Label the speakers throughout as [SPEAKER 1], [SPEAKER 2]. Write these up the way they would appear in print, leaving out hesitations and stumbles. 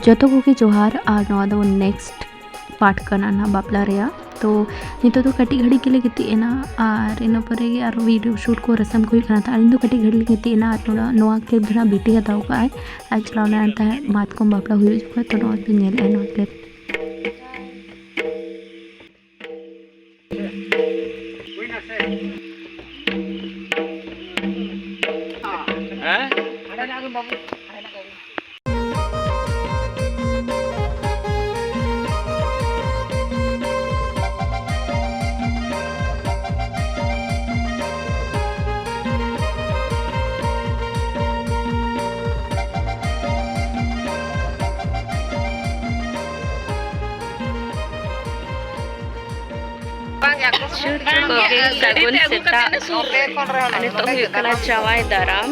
[SPEAKER 1] जोतो को जोहार और नवा दो नेक्स्ट पार्ट करना ना बापला रेया तो नितो तो कटी घड़ी के लिए गितीना और इन परे और वीडियो शूट को रसम को करना था इन कटी घड़ी गितीना और नवा क्लिप धरा बीटी हताव का आज चलावना अंत मात को बापला हुई तो नवा पे नेल है नवा clip
[SPEAKER 2] shoot ko sagun seta ani to hu kana jawai daram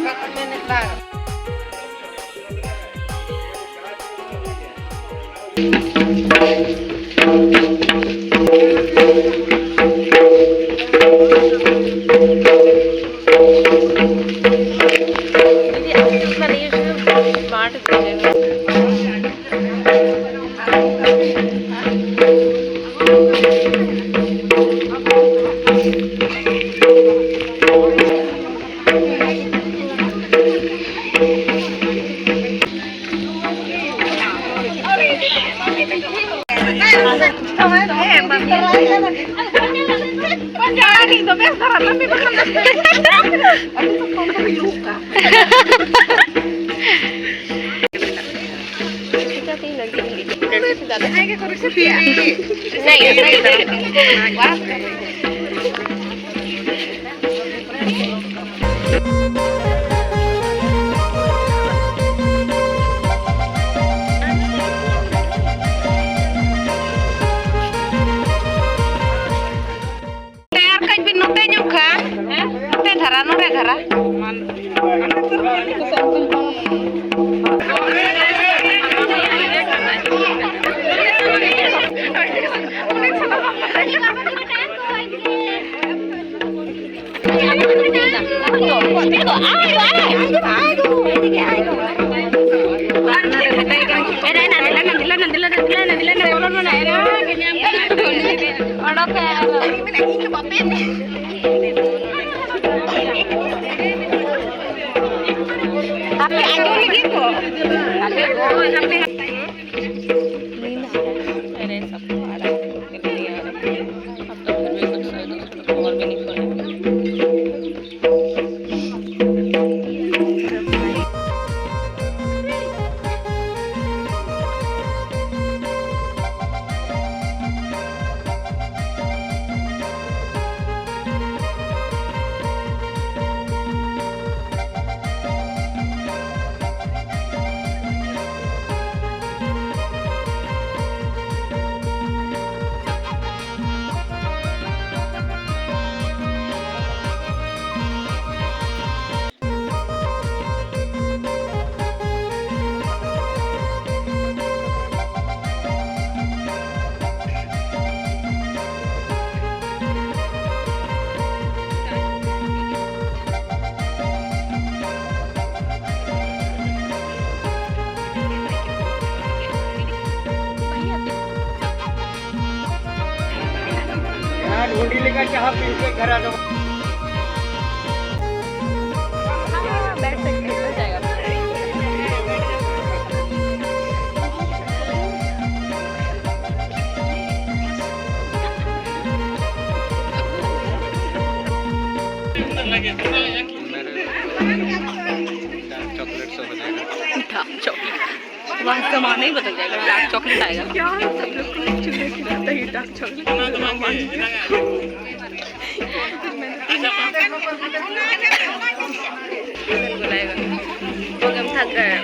[SPEAKER 3] ढूंढी लेकर चाह पी के घर आ जाओ। चॉकलेट सब हो जाएगा। चॉकलेट वहाँ जमाना ही बदल जाएगा। डार्क चॉकलेट आएगा। क्या सब लोग को चूल्हे खिलाता है डार्क चॉकलेट। हम थक गए।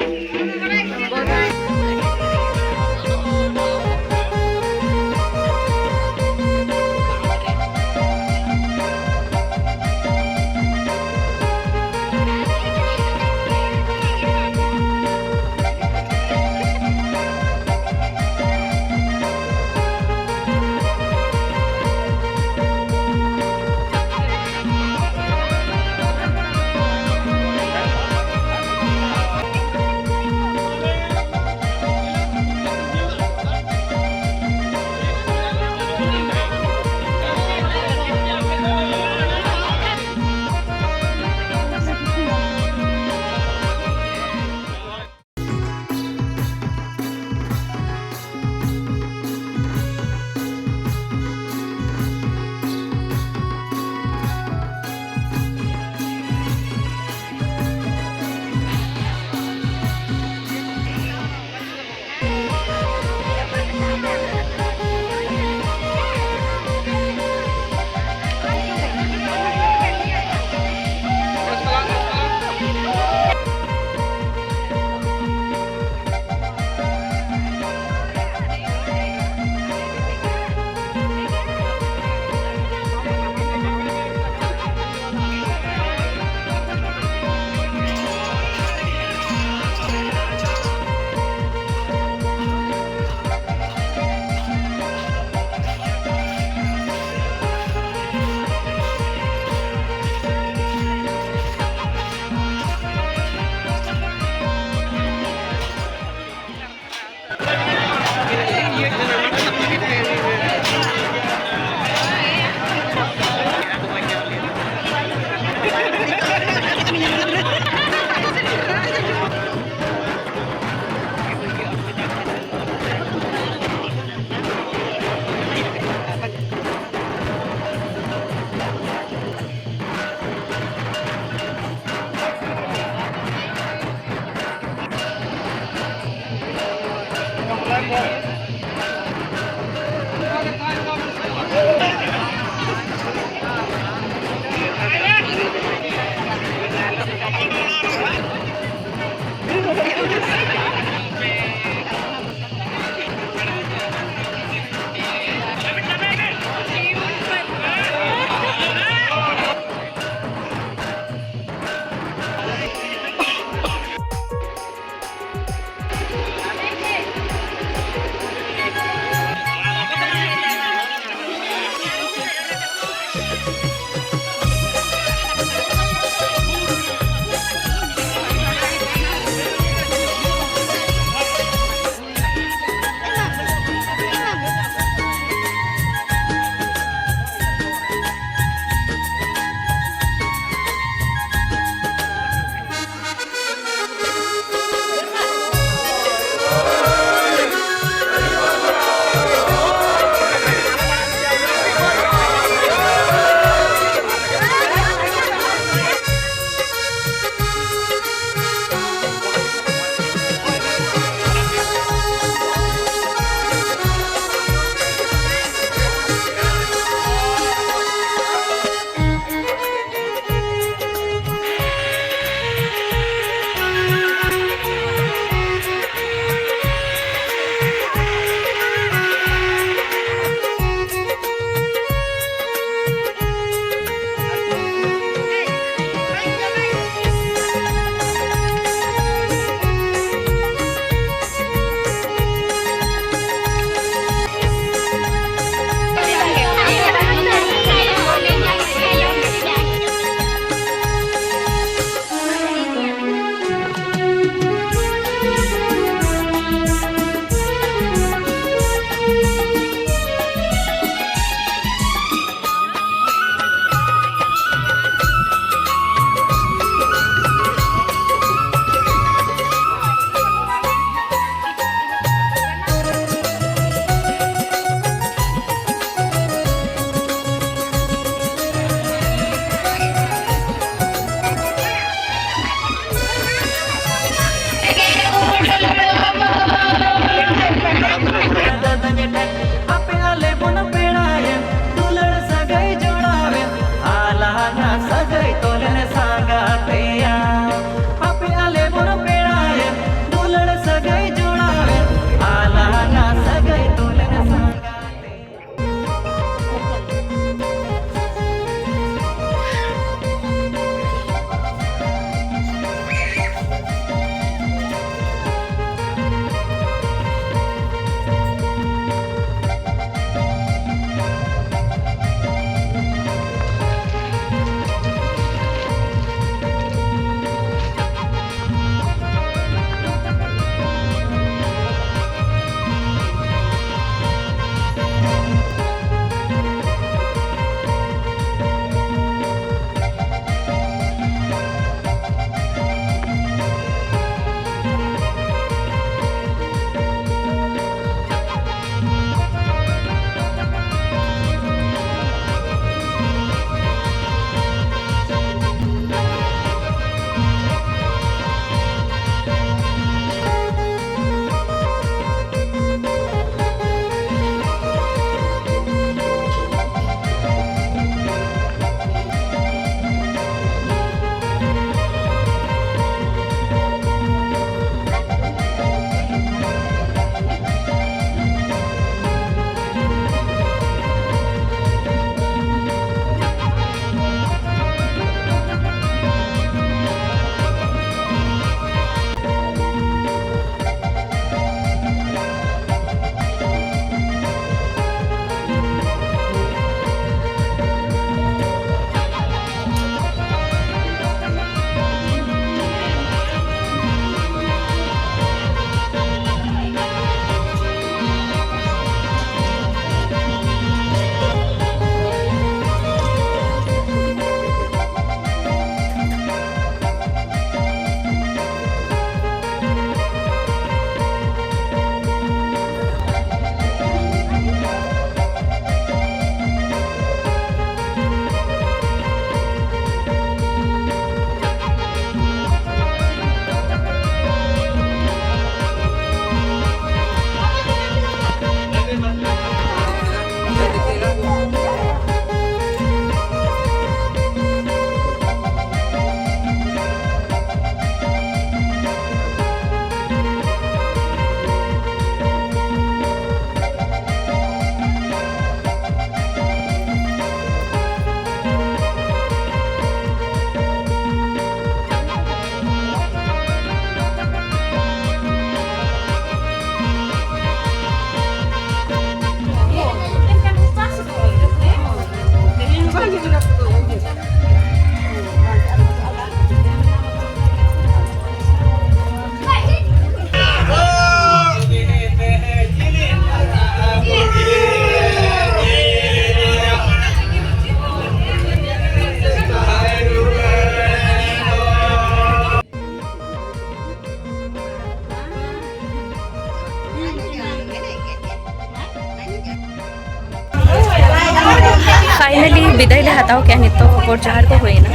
[SPEAKER 3] फाइनली विदाई ले हताओ क्या नितो बोर जहार को हुई ना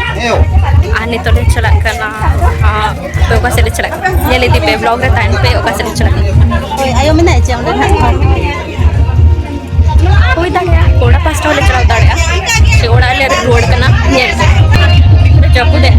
[SPEAKER 3] आने तो ले चला करना हाँ पे ओका से ले चला ये ले दी पे ब्लॉग रे टाइम पे ओका से ले चला
[SPEAKER 2] ayo mana aja udah
[SPEAKER 3] कोई दा गया कोड़ा पास्टा ले चला दाड़या से ओड़ा ले रोड कना ये जपू दे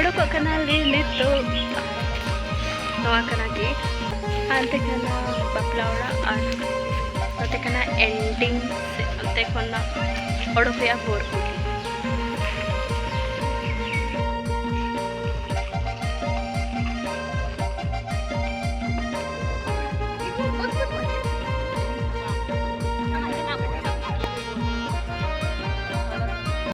[SPEAKER 3] Odo kena lilit tu, nawa kena ki, ante kena bapla orang ar, ante kena ending, ante kena odo kaya borku.